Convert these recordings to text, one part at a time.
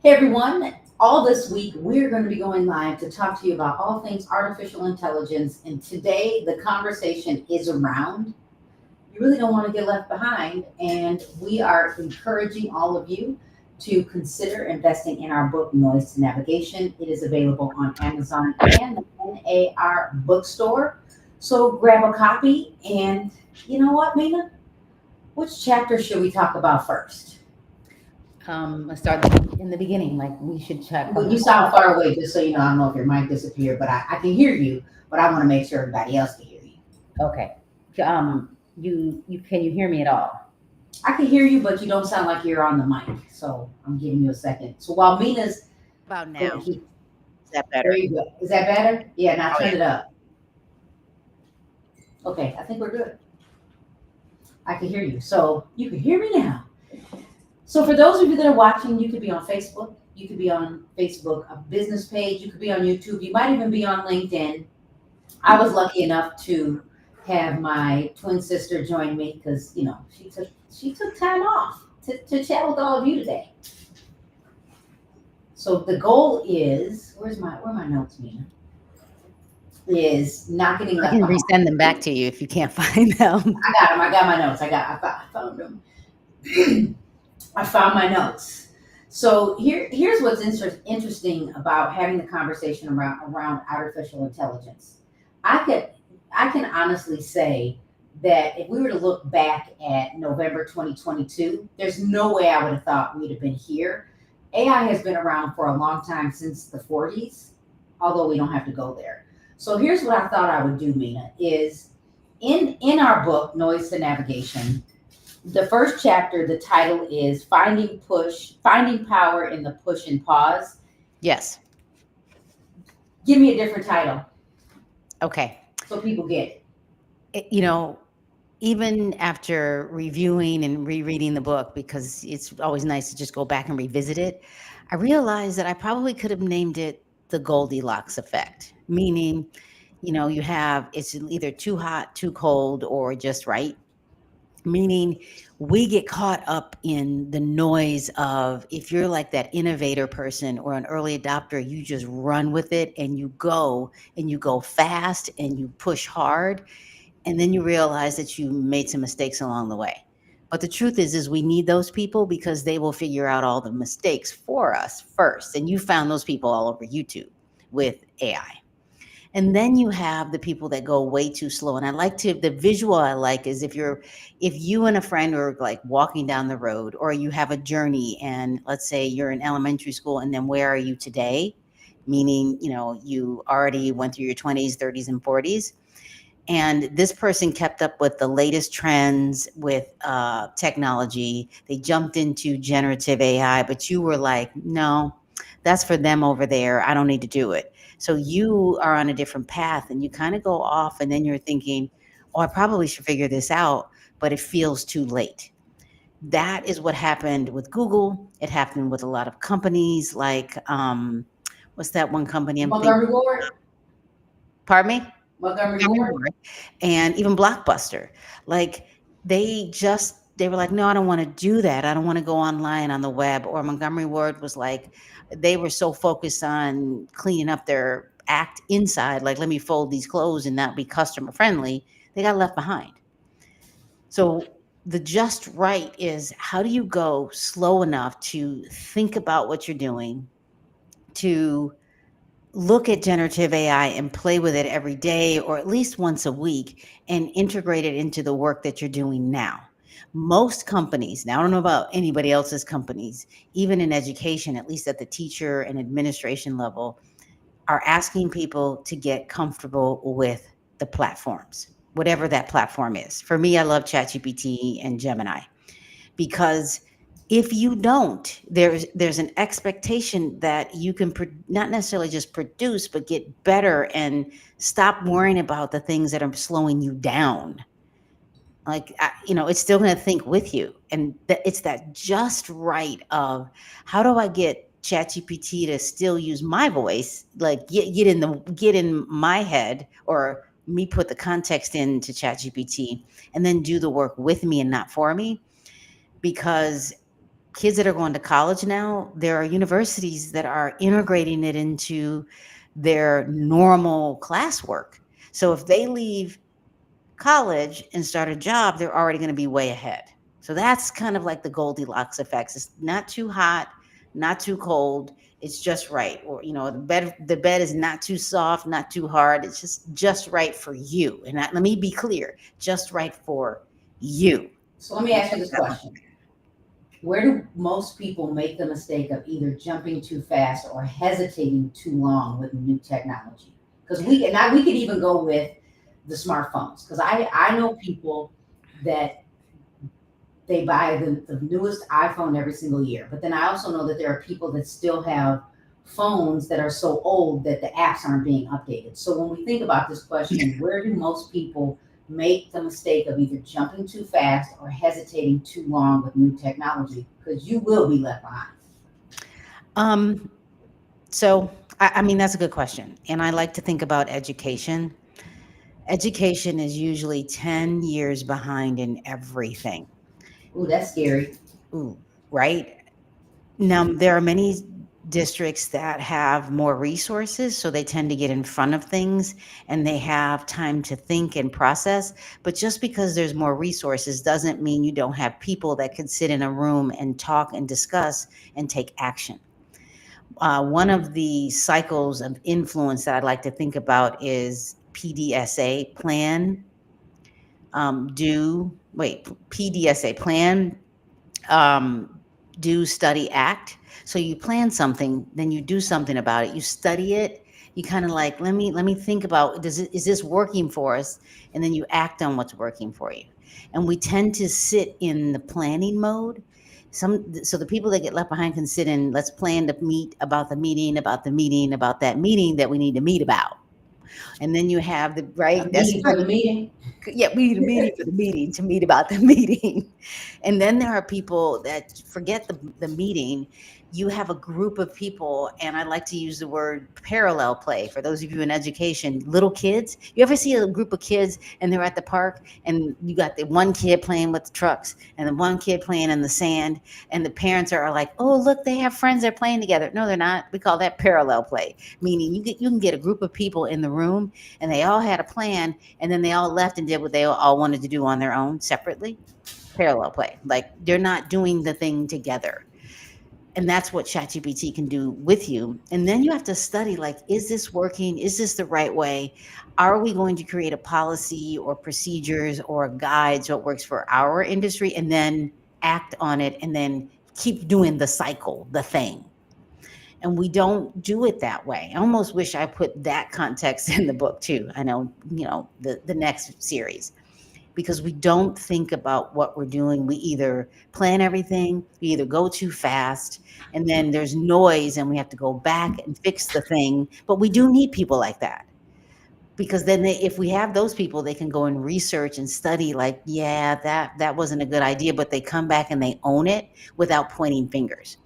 Hey everyone, all this week we're going to be going live to talk to you about all things artificial intelligence. And today the conversation is around you really don't want to get left behind. And we are encouraging all of you to consider investing in our book, Noise to Navigation. It is available on Amazon and the NAR bookstore. So grab a copy. And you know what, Mina? Which chapter should we talk about first? Let's start in the beginning. Like we should check. Well, you sound far away, just so you know. I don't know if your mic disappeared, but I can hear you. But I want to make sure everybody else can hear you. Okay. You can you hear me at all? I can hear you, but you don't sound like you're on the mic. So I'm giving you a second. So while Mina's About going to now. keep, Is that there better? you go. Is that better? Yeah, now Oh turn yeah. it up. Okay, I think we're good. I can hear you. So you can hear me now. So for those of you that are watching, you could be on Facebook. You could be on Facebook, a business page. You could be on YouTube. You might even be on LinkedIn. I was lucky enough to have my twin sister join me because she took time off to chat with all of you today. So the goal is where are my notes, Mina? Is not getting I left can behind. resend them back to you if you can't find them. I got them. I got my notes. I found them. I found my notes. So here's what's interesting about having the conversation around artificial intelligence. I could I can honestly say that if we were to look back at November 2022, there's no way I would have thought we'd have been here. AI has been around for a long time since the 40s, although we don't have to go there. So here's what I thought I would do, Mina, is in our book, Noise to Navigation, the first chapter, the title is Finding Power in the Push and Pause. Yes. Give me a different title Okay. so people get it. You know, even after reviewing and rereading the book, because it's always nice to just go back and revisit it, I realized that I probably could have named it the Goldilocks effect, meaning, you have it's either too hot, too cold, or just right. Meaning we get caught up in the noise of if you're like that innovator person or an early adopter, you just run with it and you go fast and you push hard and then you realize that you made some mistakes along the way. But the truth is we need those people because they will figure out all the mistakes for us first. And you found those people all over YouTube with AI. And then you have the people that go way too slow. And the visual I like is if you and a friend are like walking down the road or you have a journey and let's say you're in elementary school and then where are you today? Meaning, you already went through your 20s, 30s, and 40s. And this person kept up with the latest trends with technology. They jumped into generative AI, but you were like, no, that's for them over there. I don't need to do it. So you are on a different path and you kind of go off, and then you're thinking, oh, I probably should figure this out, but it feels too late. That is what happened with Google. It happened with a lot of companies like, what's that one company I'm thinking? Montgomery Ward. Pardon me? Montgomery Montgomery Ward. Ward, and even Blockbuster. Like they were like, no, I don't want to do that. I don't want to go online on the web. Or Montgomery Ward was like, they were so focused on cleaning up their act inside, like let me fold these clothes and not be customer friendly. They got left behind. So the just right is how do you go slow enough to think about what you're doing, to look at generative AI and play with it every day or at least once a week and integrate it into the work that you're doing now. Most companies, now I don't know about anybody else's companies, even in education, at least at the teacher and administration level, are asking people to get comfortable with the platforms, whatever that platform is. For me, I love ChatGPT and Gemini because if you don't, there's an expectation that you can not necessarily just produce but get better and stop worrying about the things that are slowing you down. Like it's still going to think with you, and it's that just right of how do I get ChatGPT to still use my voice, like get in my head, or me put the context into ChatGPT and then do the work with me and not for me, because kids that are going to college now, there are universities that are integrating it into their normal classwork. So if they leave college and start a job, they're already going to be way ahead. So that's kind of like the Goldilocks effects. It's not too hot, not too cold. It's just right. Or, the bed is not too soft, not too hard. It's just right for you. And let me be clear, just right for you. So let me ask you this question. Where do most people make the mistake of either jumping too fast or hesitating too long with new technology? Because we could even go with the smartphones. Because I know people that they buy the newest iPhone every single year. But then I also know that there are people that still have phones that are so old that the apps aren't being updated. So when we think about this question, where do most people make the mistake of either jumping too fast or hesitating too long with new technology? Because you will be left behind. So I mean, that's a good question. And I like to think about education. Education is usually 10 years behind in everything. Ooh, that's scary. Ooh, right? Now, there are many districts that have more resources, so they tend to get in front of things and they have time to think and process. But just because there's more resources doesn't mean you don't have people that can sit in a room and talk and discuss and take action. One of the cycles of influence that I'd like to think about is PDSA, PDSA, plan, do, study, act. So you plan something, then you do something about it. You study it. You kind of like, let me think about, is this working for us? And then you act on what's working for you. And we tend to sit in the planning mode. So the people that get left behind can sit in, let's plan to meet about the meeting, about the meeting, about that meeting that we need to meet about. And then you have the right. That's for the meeting. Yeah, we need a meeting for the meeting to meet about the meeting. And then there are people that forget the meeting. You have a group of people, and I like to use the word parallel play. For those of you in education, little kids, you ever see a group of kids and they're at the park and you got the one kid playing with the trucks and the one kid playing in the sand, and the parents are like, oh, look, they have friends, they're playing together. No, they're not. We call that parallel play, meaning you can get a group of people in the room and they all had a plan, and then they all left and did what they all wanted to do on their own separately. Parallel play. Like they're not doing the thing together. And that's what ChatGPT can do with you. And then you have to study, like, is this working? Is this the right way? Are we going to create a policy or procedures or guides what works for our industry, and then act on it and then keep doing the cycle, the thing? And we don't do it that way. I almost wish I put that context in the book too. I know, the next series, because we don't think about what we're doing. We either plan everything, we either go too fast, and then there's noise and we have to go back and fix the thing. But we do need people like that, because then if we have those people, they can go and research and study, like, yeah, that wasn't a good idea, but they come back and they own it without pointing fingers.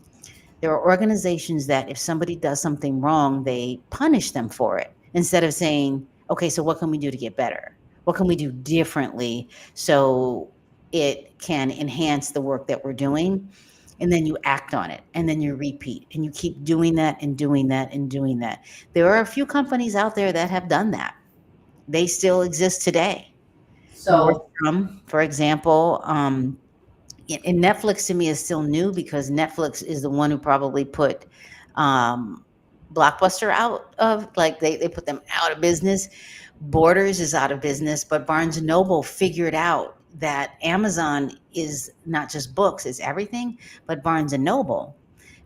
There are organizations that if somebody does something wrong, they punish them for it instead of saying, okay, so what can we do to get better? What can we do differently so it can enhance the work that we're doing? And then you act on it, and then you repeat, and you keep doing that and doing that and doing that. There are a few companies out there that have done that. They still exist today. So, Nordstrom, for example, and Netflix to me is still new because Netflix is the one who probably put Blockbuster out of, like, they put them out of business. Borders is out of business, but Barnes and Noble figured out that Amazon is not just books, it's everything. But Barnes and Noble,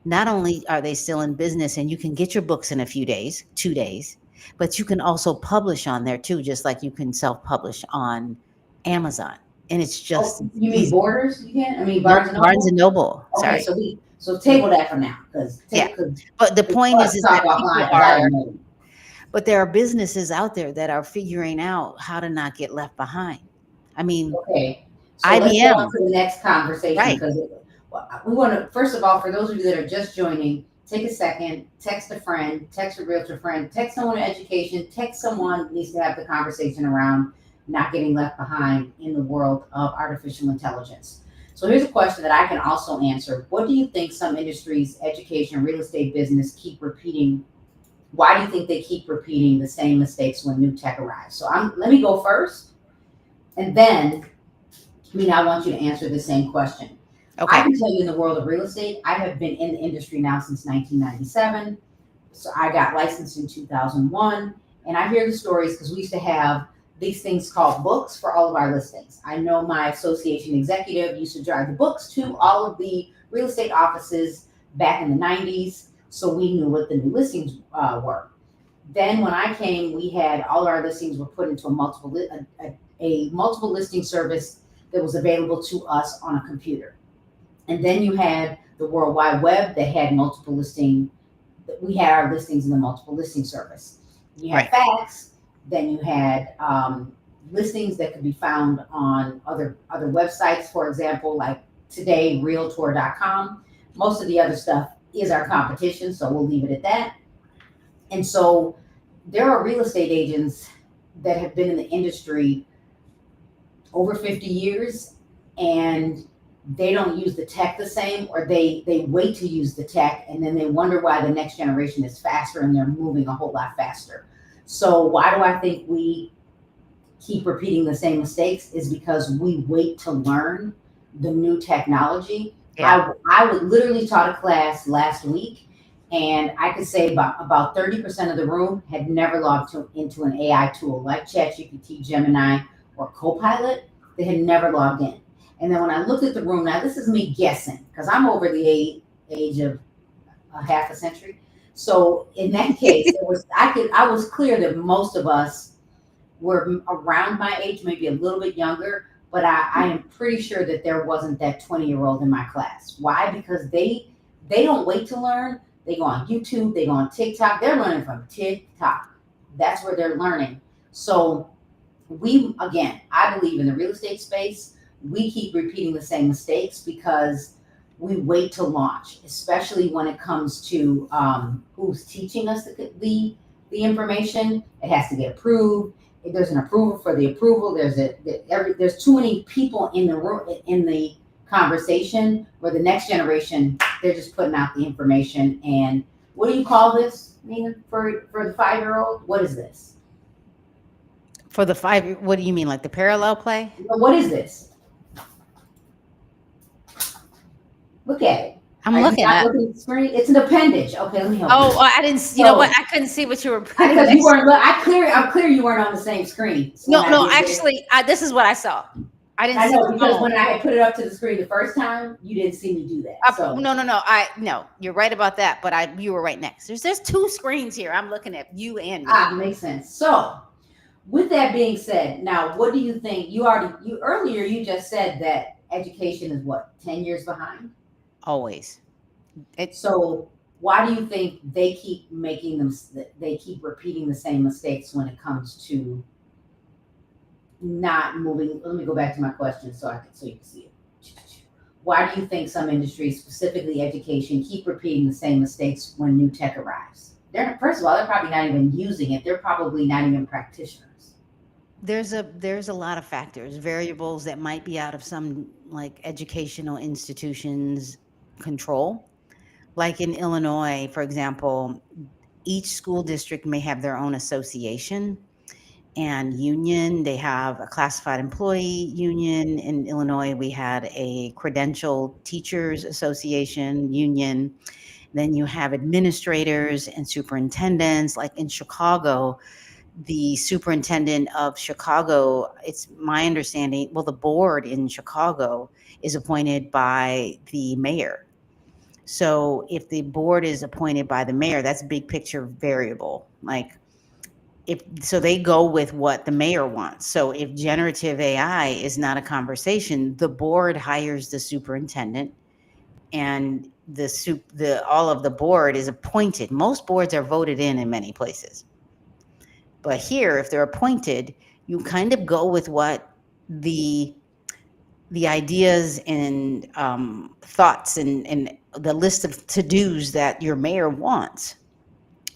not only are they still in business and you can get your books in a few days, 2 days, but you can also publish on there too, just like you can self-publish on Amazon. And it's just you mean Borders? You can? I mean no, Barnes and Noble. Barnes and Noble. Okay, Sorry. so table that for now, because Yeah. But the point is talk that people offline, 'cause I are, don't know. but there are businesses out there that are figuring out how to not get left behind. I mean, Okay, so let's go on IBM, to the next conversation, right? because we want to, first of all, for those of you that are just joining, take a second, text a friend, text a realtor friend, text someone in education, text someone who needs to have the conversation around not getting left behind in the world of artificial intelligence. So here's a question that I can also answer. What do you think some industries, education, real estate, business, keep repeating? Why do you think they keep repeating the same mistakes when new tech arrives? So let me go first, and then I want you to answer the same question. I Okay. can tell you in the world of real estate, I have been in the industry now since 1997. So I got licensed in 2001, and I hear the stories because we used to have these things called books for all of our listings. I know my association executive used to drive the books to all of the real estate offices back in the 90s, so we knew what the new listings were. Then when I came, we had all our listings were put into a multiple listing service that was available to us on a computer. And then you had the World Wide Web that had multiple listing. We had our listings in the multiple listing service. You had Right. fax. Then you had listings that could be found on other websites. For example, like today, Realtor.com. Most of the other stuff is our competition, so we'll leave it at that. And so there are real estate agents that have been in the industry over 50 years, and they don't use the tech the same, or they wait to use the tech, and then they wonder why the next generation is faster and they're moving a whole lot faster. So why do I think we keep repeating the same mistakes is because we wait to learn the new technology. Yeah. I would literally taught a class last week, and I could say about 30% of the room had never logged into an AI tool like ChatGPT, Gemini, or Copilot. They had never logged in. And then when I looked at the room, now this is me guessing because I'm over the age of a half a century. So in that case, I was clear that most of us were around my age, maybe a little bit younger, but I am pretty sure that there wasn't that 20-year-old in my class. Why? Because they don't wait to learn. They go on YouTube, they go on TikTok. They're learning from TikTok. That's where they're learning. So I believe in the real estate space, we keep repeating the same mistakes because we wait to launch, especially when it comes to who's teaching us the information. It has to get approved. If there's an approval for the approval, there's too many people in the room in the conversation. Where the next generation, they're just putting out the information. And what do you call this, Nina, for the 5-year-old? What is this? For the 5, what do you mean, like the parallel play? What is this? Look at it. I'm Are you looking not at. looking at the screen? It's an appendage. Okay, let me help you. Oh, I didn't. You know what? So I couldn't see what you were putting because you next. weren't, I'm clear you weren't on the same screen. So when No, I no. did this, Actually, this is what I saw. I didn't I see know the because phone. when I had put it up to the screen the first time, you didn't see me do that. So No, no, no. No. You're right about that. But you were right next. There's 2 screens here. I'm looking at you and me. makes sense. So with that being said, now what do you think? You earlier you just said that education is what, 10 years behind? Always. So why do you think they keep they keep repeating the same mistakes when it comes to not moving? Let me go back to my question so you can see it. Why do you think some industries, specifically education, keep repeating the same mistakes when new tech arrives? First of all, they're probably not even using it. They're probably not even practitioners. There's a lot of factors, variables that might be out of some like educational institutions' control. Like in Illinois, for example, each school district may have their own association and union. They have a classified employee union. In Illinois, we had a credentialed teachers association union. Then you have administrators and superintendents. Like in Chicago, the superintendent of Chicago, it's my understanding, well, the board in Chicago is appointed by the mayor. So if the board is appointed by the mayor, that's a big picture variable. Like so they go with what the mayor wants. So if generative AI is not a conversation, the board hires the superintendent, and the all of the board is appointed. Most boards are voted in many places. But here, if they're appointed, you kind of go with what the ideas and thoughts and the list of to-dos that your mayor wants,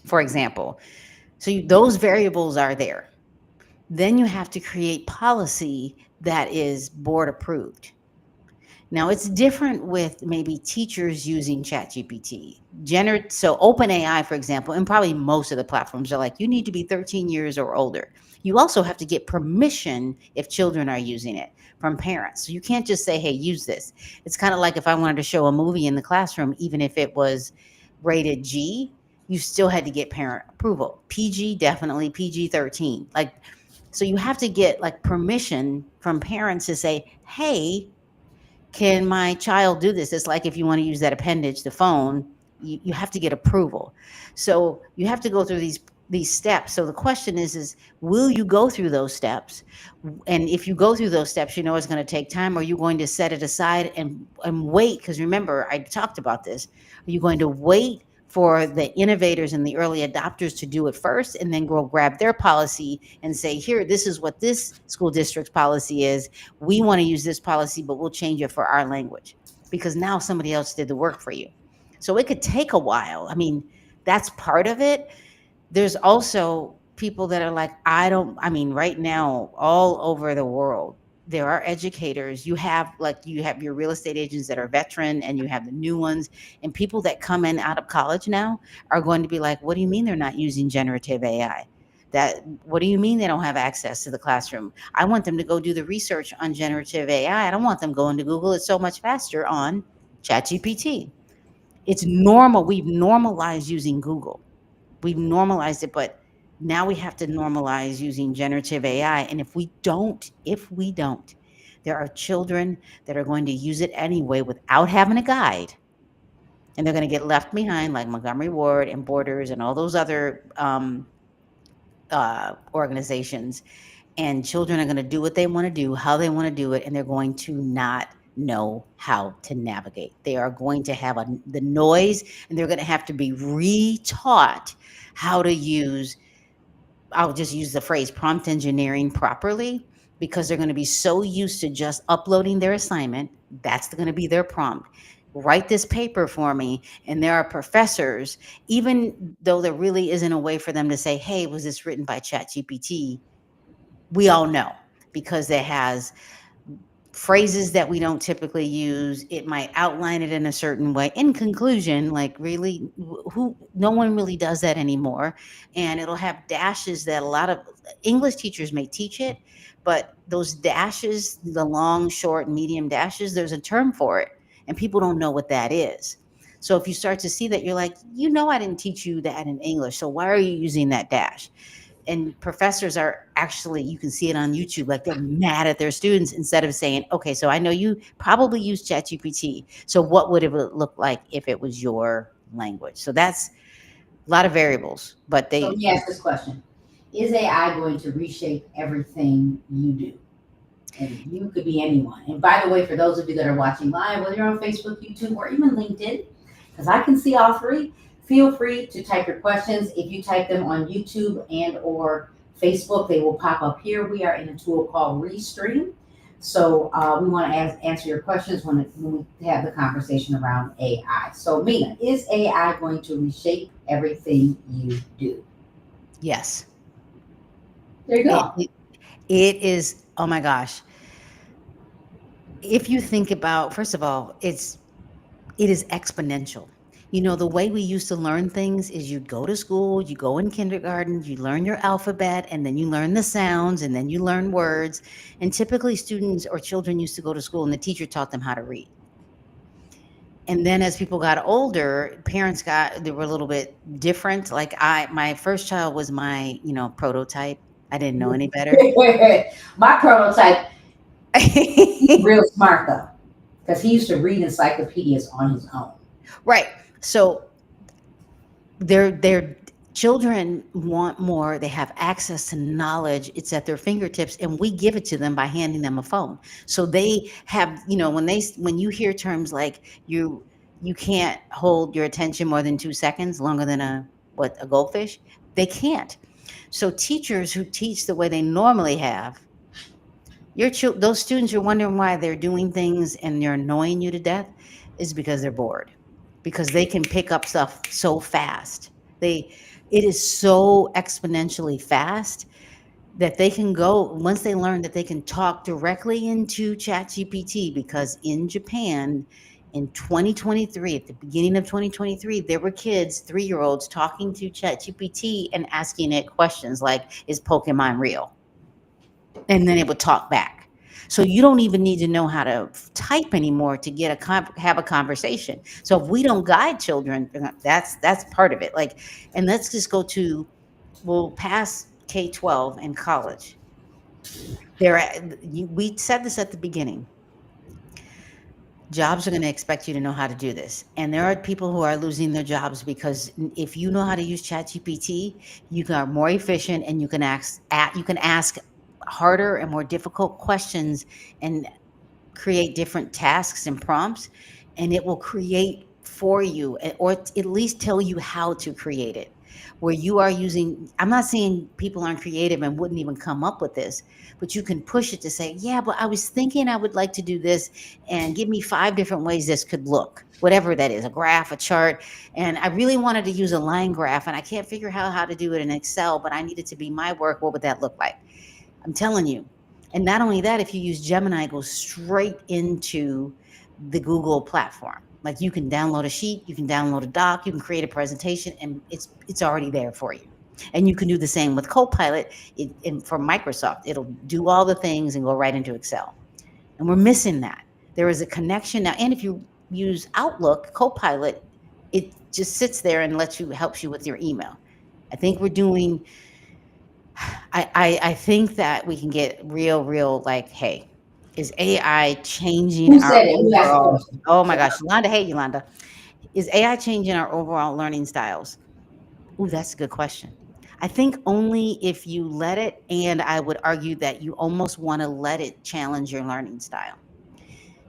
for example. So those variables are there. Then you have to create policy that is board approved. Now it's different with maybe teachers using ChatGPT. So OpenAI, for example, and probably most of the platforms are like, you need to be 13 years or older. You also have to get permission if children are using it from parents. So you can't just say, hey, use this. It's kind of like if I wanted to show a movie in the classroom, even if it was rated G, you still had to get parent approval. PG, definitely PG 13. Like, so you have to get like permission from parents to say, hey, can my child do this? It's like if you want to use that appendage, the phone, you have to get approval. So you have to go through these steps. So the question is will you go through those steps? And if you go through those steps, you know it's going to take time. Or are you going to set it aside and wait? Because remember, I talked about this. Are you going to wait for the innovators and the early adopters to do it first and then go grab their policy and say, here, this is what this school district's policy is. We want to use this policy, but we'll change it for our language because now somebody else did the work for you. So it could take a while. I mean, that's part of it. There's also people that are like, right now, all over the world, there are educators. You have your real estate agents that are veteran and you have the new ones, and people that come in out of college now are going to be like, what do you mean they're not using generative AI? What do you mean they don't have access to the classroom? I want them to go do the research on generative AI. I don't want them going to Google. It's so much faster on ChatGPT. It's normal. We've normalized using Google. We've normalized it, but now we have to normalize using generative AI. And if we don't, there are children that are going to use it anyway without having a guide. And they're going to get left behind, like Montgomery Ward and Borders and all those other organizations. And children are going to do what they want to do, how they want to do it, and they're going to not know how to navigate. They are going to have the noise, and they're going to have to be retaught how to use, I'll just use the phrase prompt engineering properly, because they're going to be so used to just uploading their assignment. That's going to be their prompt. Write this paper for me. And there are professors, even though there really isn't a way for them to say, hey, was this written by ChatGPT? We all know because it has phrases that we don't typically use. It might outline it in a certain way. In conclusion, like really, who no one really does that anymore. And it'll have dashes that a lot of English teachers may teach it, but those dashes, the long, short, medium dashes, there's a term for it, and people don't know what that is. So if you start to see that, you're like, I didn't teach you that in English, so why are you using that dash? And professors are actually, you can see it on YouTube, like they're mad at their students instead of saying, okay, so I know you probably use ChatGPT. So what would it look like if it was your language? So that's a lot of variables, but So let me ask this question. Is AI going to reshape everything you do? And you could be anyone. And by the way, for those of you that are watching live, whether you're on Facebook, YouTube, or even LinkedIn, because I can see all three, feel free to type your questions. If you type them on YouTube and or Facebook, they will pop up here. We are in a tool called Restream. So we want to answer your questions when we have the conversation around AI. So Mina, is AI going to reshape everything you do? yes, There you go. it is. Oh my gosh. If you think about, first of all, it is exponential. The way we used to learn things is you'd go to school, you go in kindergarten, you learn your alphabet, and then you learn the sounds, and then you learn words. And typically, students or children used to go to school, and the teacher taught them how to read. And then as people got older, they were a little bit different. Like my first child was my, prototype. I didn't know any better. My prototype, real smart though, because he used to read encyclopedias on his own. Right. So their children want more. They have access to knowledge. It's at their fingertips, and we give it to them by handing them a phone. So they have, when you hear terms like you can't hold your attention more than 2 seconds, longer than a goldfish, they can't. So teachers who teach the way they normally have, those students are wondering why they're doing things and they're annoying you to death, is because they're bored, because they can pick up stuff so fast. It is so exponentially fast that they can go once they learn that they can talk directly into ChatGPT, because in Japan in 2023, at the beginning of 2023, there were kids, 3-year-olds, talking to ChatGPT and asking it questions like, is Pokemon real? And then it would talk back. So you don't even need to know how to type anymore to get have a conversation. So if we don't guide children, that's part of it. Like, and let's just go to, we'll pass K-12 and college. We said this at the beginning. Jobs are going to expect you to know how to do this, and there are people who are losing their jobs because if you know how to use ChatGPT, you are more efficient, and you can ask harder and more difficult questions and create different tasks and prompts, and it will create for you, or at least tell you how to create it. Where you are using, I'm not saying people aren't creative and wouldn't even come up with this, but you can push it to say, yeah, but I was thinking I would like to do this, and give me 5 different ways this could look, whatever that is, a graph, a chart. And I really wanted to use a line graph, and I can't figure out how to do it in Excel, but I need it to be my work. What would that look like? I'm telling you. And not only that, if you use Gemini, it goes straight into the Google platform. Like, you can download a sheet, you can download a doc, you can create a presentation, and it's already there for you. And you can do the same with Copilot. And for Microsoft, it'll do all the things and go right into Excel. And we're missing that. There is a connection now. And if you use Outlook, Copilot, it just sits there and helps you with your email. I think we're doing I think that we can get real like, hey, is AI changing Who our said it? Who asked the overall? question? Oh my gosh, Yolanda, hey Yolanda, is AI changing our overall learning styles? Ooh, that's a good question. I think only if you let it, and I would argue that you almost want to let it challenge your learning style.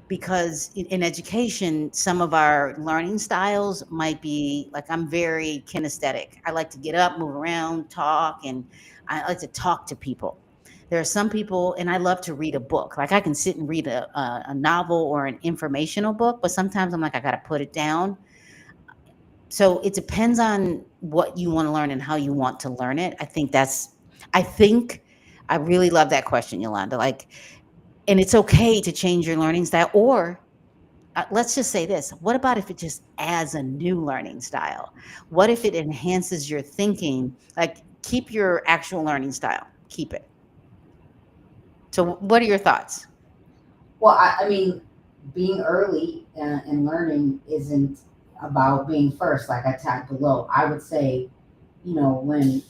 Because in education, some of our learning styles might be like, I'm very kinesthetic. I like to get up, move around, talk, and I like to talk to people. There are some people, and I love to read a book. Like, I can sit and read a novel or an informational book, but sometimes I'm like, I got to put it down. So it depends on what you want to learn and how you want to learn it. I think I really love that question, Yolanda. Like, and it's okay to change your learning style, or let's just say this. What about if it just adds a new learning style? What if it enhances your thinking? Like, keep your actual learning style, keep it. So what are your thoughts? Well, I mean, being early and learning isn't about being first, like I tagged below. I would say, when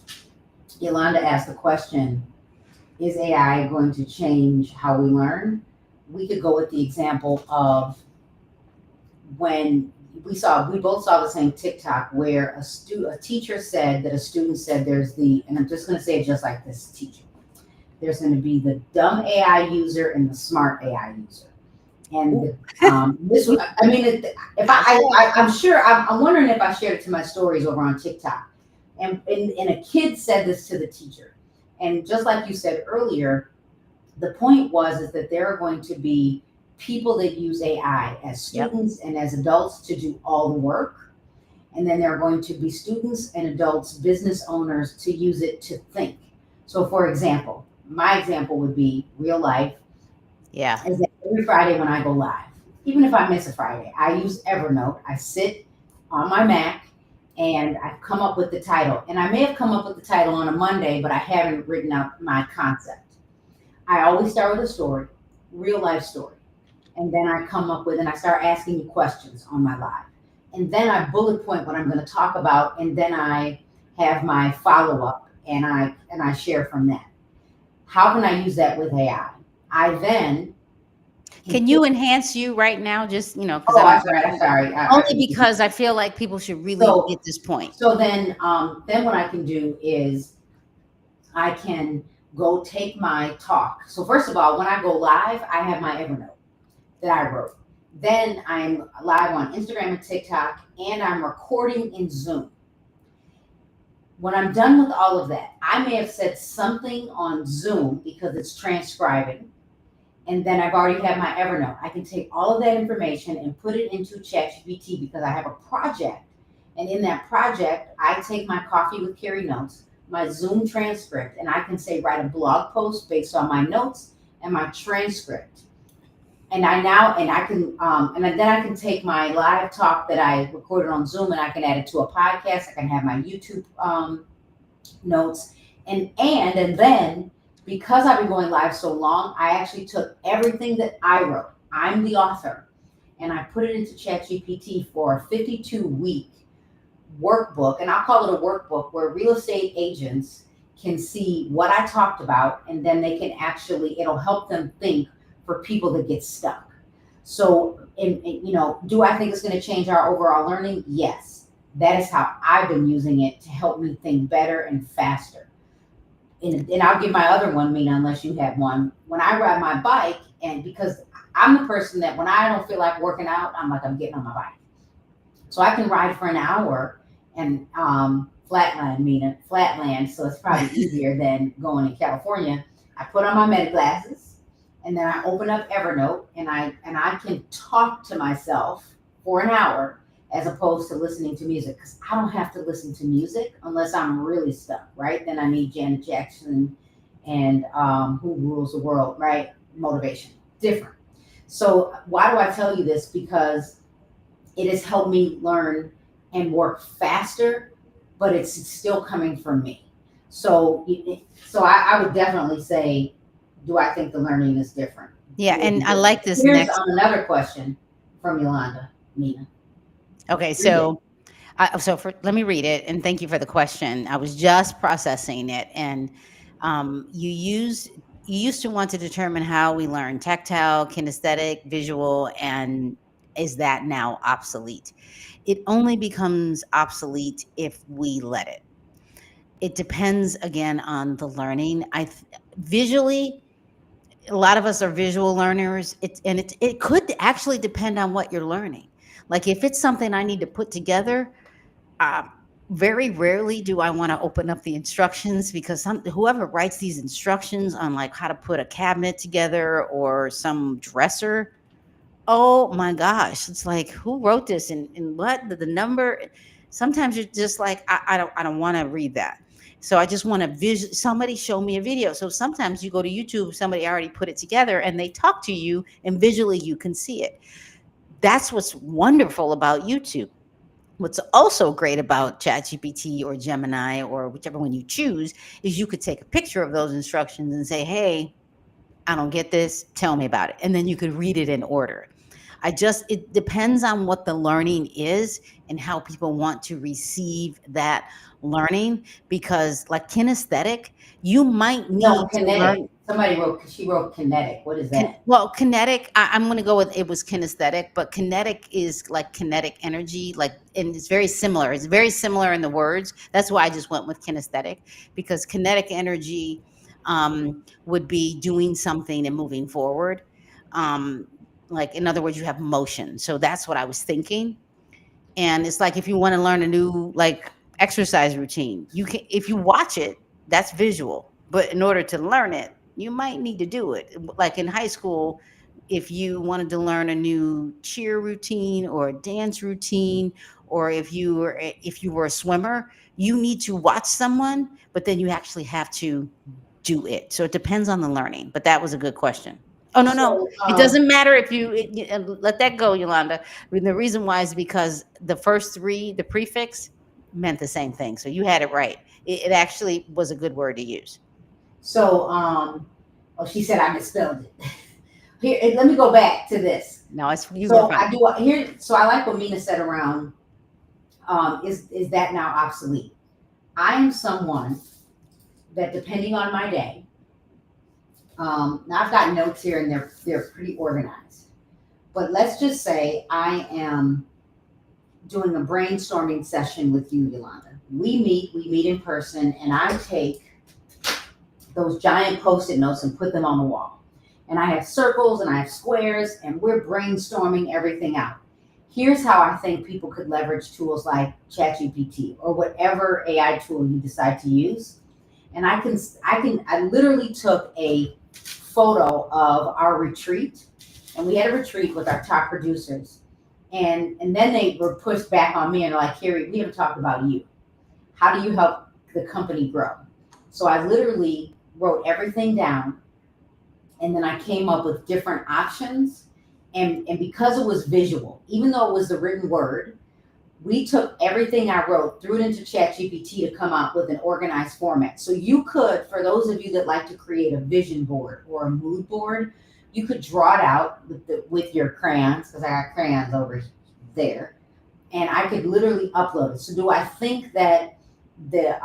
Yolanda asked the question, is AI going to change how we learn? We could go with the example of when we both saw the same TikTok where a teacher said that a student said and I'm just going to say it just like this teacher, there's going to be the dumb AI user and the smart AI user. And this was, I mean, if I'm sure, I'm wondering if I shared it to my stories over on TikTok. And a kid said this to the teacher. And just like you said earlier, the point is that there are going to be people that use AI as students and as adults to do all the work. And then there are going to be students and adults, business owners, to use it to think. So, for example, my example would be real life. Yeah. Is that every Friday when I go live, even if I miss a Friday, I use Evernote. I sit on my Mac and I've come up with the title. And I may have come up with the title on a Monday, but I haven't written out my concept. I always start with a story, real life story. And then I come up with, and I start asking you questions on my live. And then I bullet point what I'm going to talk about. And then I have my follow up and I share from that. How can I use that with AI? I then Can you enhance you right now? Just, because Oh, I'm sorry. only because I feel like people should really get this point. So then what I can do is I can go take my talk. So first of all, when I go live, I have my Evernote that I wrote. Then I'm live on Instagram and TikTok, and I'm recording in Zoom. When I'm done with all of that, I may have said something on Zoom because it's transcribing. And then I've already had my Evernote. I can take all of that information and put it into ChatGPT because I have a project. And in that project, I take my Coffee with Carrie notes, my Zoom transcript, and I can say write a blog post based on my notes and my transcript. And I can and then I can take my live talk that I recorded on Zoom and I can add it to a podcast. I can have my YouTube notes, and then because I've been going live so long, I actually took everything that I wrote. I'm the author, and I put it into ChatGPT for a 52-week workbook, and I'll call it a workbook where real estate agents can see what I talked about, and then they can it'll help them think for people that get stuck. So, do I think it's going to change our overall learning? Yes. That is how I've been using it to help me think better and faster. And I'll give my other one, Mina, unless you have one. When I ride my bike, and because I'm the person that when I don't feel like working out, I'm getting on my bike. So I can ride for an hour and flatland, so it's probably easier than going in California. I put on my meta glasses, and then I open up Evernote, and I can talk to myself for an hour as opposed to listening to music, because I don't have to listen to music unless I'm really stuck, right? Then I need Janet Jackson and Who Rules the World, right? Motivation, different. So why do I tell you this? Because it has helped me learn and work faster, but it's still coming from me. So I would definitely say, do I think the learning is different? Yeah, and I like this Here's next. another question from Yolanda, Mina. Okay, so let me read it, and thank you for the question. I was just processing it, and you used to want to determine how we learn tactile, kinesthetic, visual, and is that now obsolete? It only becomes obsolete if we let it. It depends again on the learning. Visually, a lot of us are visual learners. It could actually depend on what you're learning. Like if it's something I need to put together, uh, very rarely do I want to open up the instructions, because whoever writes these instructions on like how to put a cabinet together or some dresser, oh my gosh, it's like, who wrote this and what the number? Sometimes you're just like, I don't want to read that. So I just want to somebody show me a video. So sometimes you go to YouTube, somebody already put it together and they talk to you and visually you can see it. That's what's wonderful about YouTube. What's also great about ChatGPT or Gemini or whichever one you choose is you could take a picture of those instructions and say, hey, I don't get this, tell me about it. And then you could read it in order. It depends on what the learning is and how people want to receive that learning, because like kinesthetic, you might need to kinetic. learn. She wrote kinetic. What is that? Well, kinetic, I'm going to go with, it was kinesthetic, but kinetic is like kinetic energy, and it's very similar. It's very similar in the words. That's why I just went with kinesthetic, because kinetic energy would be doing something and moving forward. Like in other words, you have motion. So that's what I was thinking. And it's like if you want to learn a new like exercise routine, you can, if you watch it, that's visual. But in order to learn it, you might need to do it. Like in high school, if you wanted to learn a new cheer routine or a dance routine, or if you were a swimmer, you need to watch someone, but then you actually have to do it. So it depends on the learning. But that was a good question. Oh, no. It doesn't matter if let that go, Yolanda. I mean, the reason why is because the first three, the prefix, meant the same thing. So you had it right. It actually was a good word to use. So, she said I misspelled it. Here, let me go back to this. No, it's you. So I do here. So I like what Mina said around. Is that now obsolete? I am someone that, depending on my day, now I've got notes here and they're pretty organized. But let's just say I am doing a brainstorming session with you, Yolanda. We meet in person, and I take those giant Post-it notes and put them on the wall. And I have circles and I have squares, and we're brainstorming everything out. Here's how I think people could leverage tools like ChatGPT or whatever AI tool you decide to use. And I literally took a photo of our retreat, and we had a retreat with our top producers, and then they were pushed back on me and like, Carrie, we haven't talked about you. How do you help the company grow. So I literally wrote everything down, and then I came up with different options. And because it was visual, even though it was the written word, we took everything I wrote, threw it into ChatGPT to come out with an organized format. So you could, for those of you that like to create a vision board or a mood board, you could draw it out with your crayons, because I got crayons over there, and I could literally upload it. So do I think that the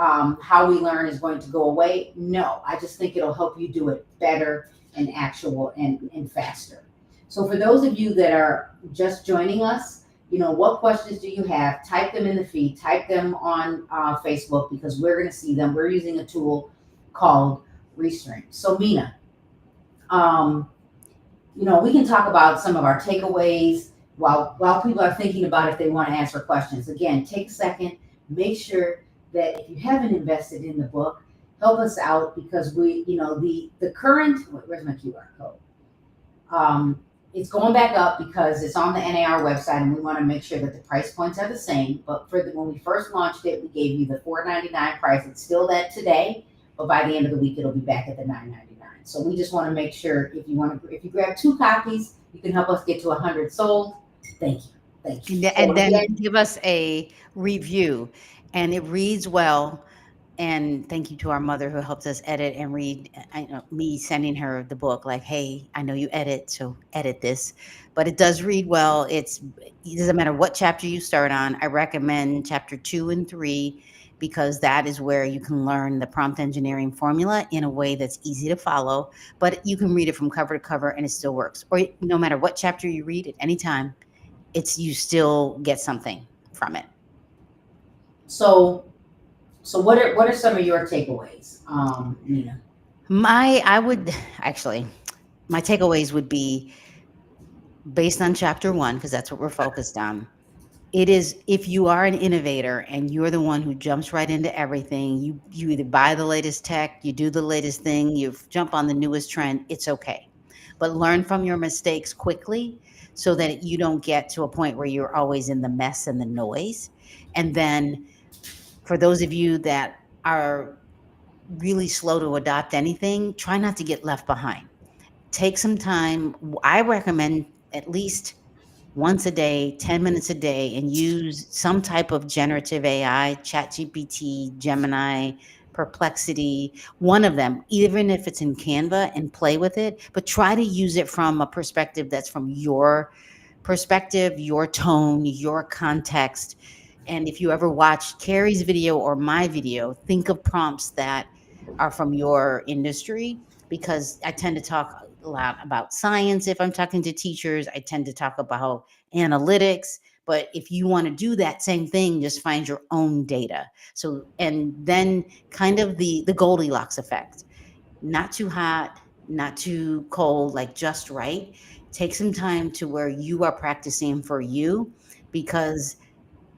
how we learn is going to go away? No, I just think it'll help you do it better and actual and faster. So for those of you that are just joining us, what questions do you have? Type them in the feed, type them on Facebook, because we're going to see them. We're using a tool called Restream. So Mina, we can talk about some of our takeaways while people are thinking about if they want to answer questions. Again, take a second, make sure that if you haven't invested in the book, help us out, because the current, where's my QR code? It's going back up because it's on the NAR website, and we want to make sure that the price points are the same. But when we first launched it, we gave you the $4.99 price. It's still that today, but by the end of the week, it'll be back at the $9.99. So we just want to make sure if you grab 2 copies, you can help us get to 100 sold. Thank you. And then give us a review, and it reads well. And thank you to our mother who helped us edit and read. Me sending her the book, like, hey, I know you edit, so edit this. But it does read well. It doesn't matter what chapter you start on. I recommend chapter 2 and 3, because that is where you can learn the prompt engineering formula in a way that's easy to follow. But you can read it from cover to cover, and it still works. Or no matter what chapter you read at any time, you still get something from it. So what are some of your takeaways, Nina? My takeaways would be based on chapter 1, because that's what we're focused on. It is, if you are an innovator and you're the one who jumps right into everything, you either buy the latest tech, you do the latest thing, you jump on the newest trend, it's okay. But learn from your mistakes quickly, so that you don't get to a point where you're always in the mess and the noise. And then for those of you that are really slow to adopt anything, try not to get left behind. Take some time. I recommend at least once a day, 10 minutes a day, and use some type of generative AI, ChatGPT, Gemini, Perplexity, one of them, even if it's in Canva, and play with it. But try to use it from a perspective that's from your perspective, your tone, your context. And if you ever watch Carrie's video or my video, think of prompts that are from your industry, because I tend to talk a lot about science. If I'm talking to teachers, I tend to talk about analytics. But if you want to do that same thing, just find your own data. So, and then kind of the Goldilocks effect, not too hot, not too cold, like just right. Take some time to where you are practicing for you, because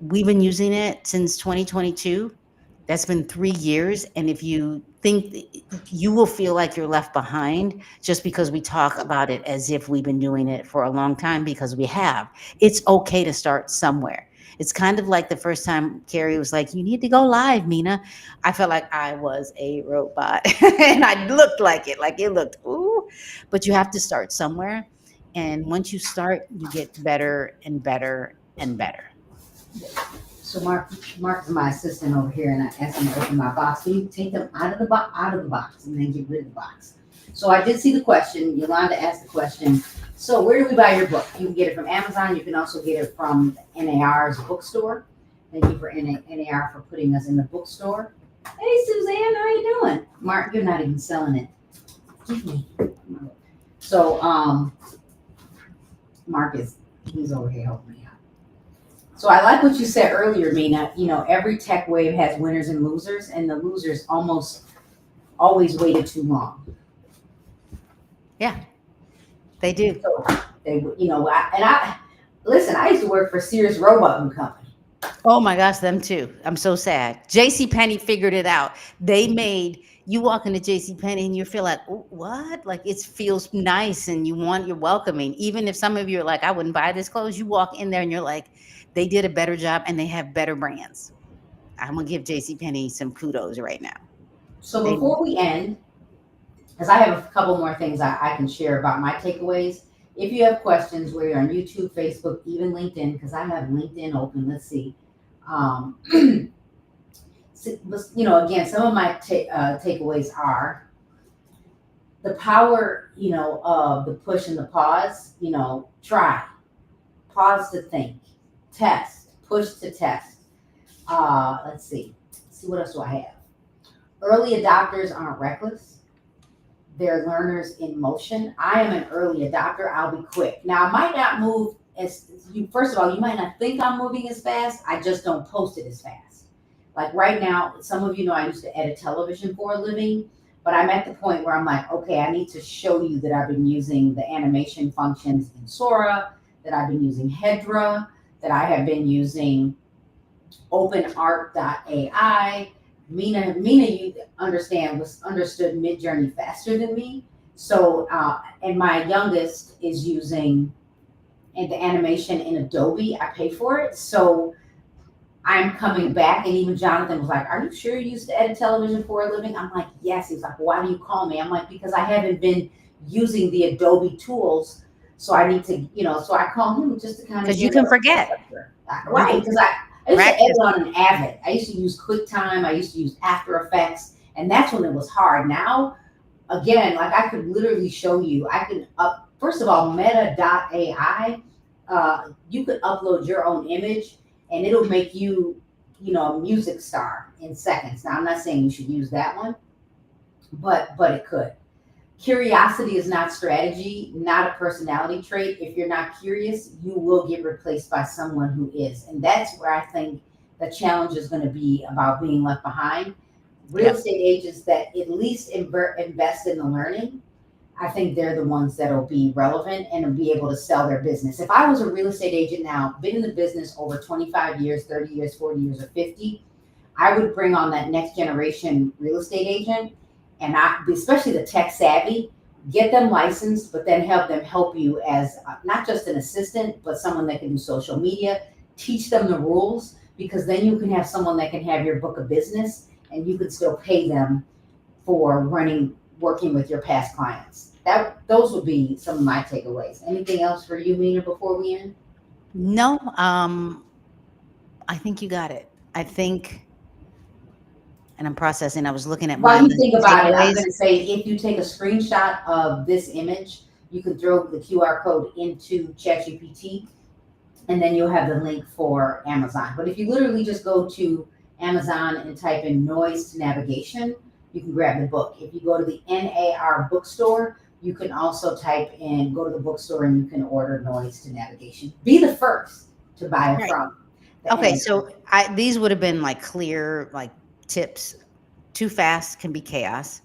we've been using it since 2022. That's been 3 years. And if you think, you will feel like you're left behind just because we talk about it as if we've been doing it for a long time, because we have. It's okay to start somewhere. It's kind of like the first time Carrie was like, you need to go live, Mina. I felt like I was a robot and I looked like it looked, ooh, but you have to start somewhere. And once you start, you get better and better and better. So Mark is my assistant over here, and I asked him to open my box. So you take them out of the box, and then get rid of the box. So I did see the question. Yolanda asked the question. So where do we buy your book? You can get it from Amazon. You can also get it from NAR's bookstore. Thank you for NAR for putting us in the bookstore. Hey Suzanne, how you doing? Mark, you're not even selling it. Give me. So Mark he's over here helping me out. So I like what you said earlier, Mina. Every tech wave has winners and losers, and the losers almost always waited too long. Yeah, they do. So listen, I used to work for Sears Roebuck & Company. Oh my gosh, them too. I'm so sad. JCPenney figured it out. They made, you walk into JCPenney and you feel like, oh, what? Like it feels nice, and you're welcoming. Even if some of you are like, I wouldn't buy this clothes, you walk in there and you're like, they did a better job and they have better brands. I'm gonna give JCPenney some kudos right now. So They before we end, because I have a couple more things I can share about my takeaways. If you have questions, whether you're on YouTube, Facebook, even LinkedIn, because I have LinkedIn open. Let's see. Um, again, some of my takeaways are the power, of the push and the pause. Try, pause to think, test, push to test. Let's see. What else do I have? Early adopters aren't reckless. They're learners in motion. I am an early adopter. I'll be quick. Now, I might not move first of all, you might not think I'm moving as fast. I just don't post it as fast. Like right now, some of you know I used to edit television for a living, but I'm at the point where I'm like, okay, I need to show you that I've been using the animation functions in Sora, that I've been using Hedra, that I have been using OpenArt.ai. Mina, you understood Midjourney faster than me. So, and my youngest is using the animation in Adobe. I pay for it. So I'm coming back, and even Jonathan was like, "Are you sure you used to edit television for a living?" I'm like, "Yes." He's like, "Why do you call me?" I'm like, "Because I haven't been using the Adobe tools, so I need to, so I call him just to kind of because you can forget. right? Because I used to Practice. edit on an Avid. I used to use QuickTime. I used to use After Effects, and that's when it was hard. Now, again, like I could literally show you. I can first of all, Meta.ai. You could upload your own image, and it'll make you, a music star in seconds. Now, I'm not saying you should use that one, but it could. Curiosity is not strategy, not a personality trait. If you're not curious, you will get replaced by someone who is. And that's where I think the challenge is going to be about being left behind. Real estate agents that at least invest in the learning, I think they're the ones that'll be relevant and will be able to sell their business. If I was a real estate agent now, been in the business over 25 years, 30 years, 40 years, or 50, I would bring on that next generation real estate agent, and especially the tech savvy, get them licensed, but then help you as not just an assistant, but someone that can do social media, teach them the rules, because then you can have someone that can have your book of business, and you could still pay them for working with your past clients. Those would be some of my takeaways. Anything else for you, Mina, before we end? No, I think you got it. I think, and I'm processing. I was looking at While my you think about it, I'm takeaways. going to say if you take a screenshot of this image, you can throw the QR code into ChatGPT, and then you'll have the link for Amazon. But if you literally just go to Amazon and type in noise to navigation, you can grab the book. If you go to the NAR bookstore, you can also go to the bookstore and you can order noise to navigation. Be the first to buy it from. Okay, so these would have been like clear tips. Too fast can be chaos,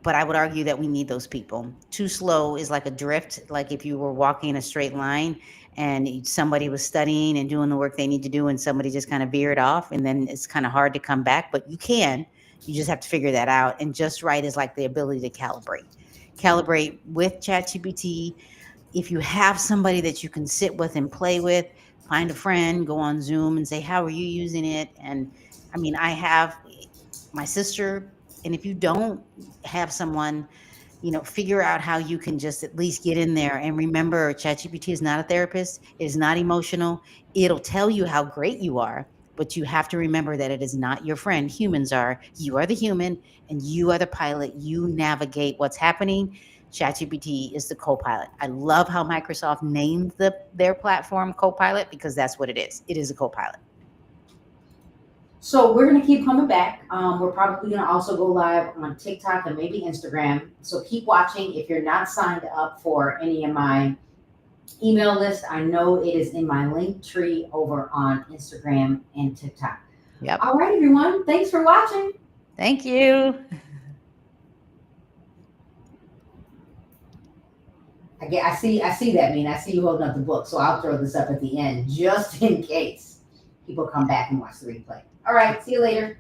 but I would argue that we need those people. Too slow is like a drift, like if you were walking in a straight line and somebody was studying and doing the work they need to do and somebody just kind of veered off, and then it's kind of hard to come back, but you just have to figure that out. And just right is like the ability to calibrate with ChatGPT. If you have somebody that you can sit with and play with, find a friend, go on Zoom and say, how are you using it? And I mean, I have my sister, and if you don't have someone, figure out how you can just at least get in there. And remember, ChatGPT is not a therapist. It is not emotional. It'll tell you how great you are, but you have to remember that it is not your friend. Humans are. You are the human, and you are the pilot. You navigate what's happening. ChatGPT is the co-pilot. I love how Microsoft named their platform co-pilot, because that's what it is. It is a co-pilot. So we're going to keep coming back. We're probably going to also go live on TikTok and maybe Instagram. So keep watching. If you're not signed up for any of my email list, I know it is in my link tree over on Instagram and TikTok. Yep. All right, everyone. Thanks for watching. Thank you. I see that, Mina. I see you holding up the book. So I'll throw this up at the end just in case people come back and watch the replay. All right. See you later.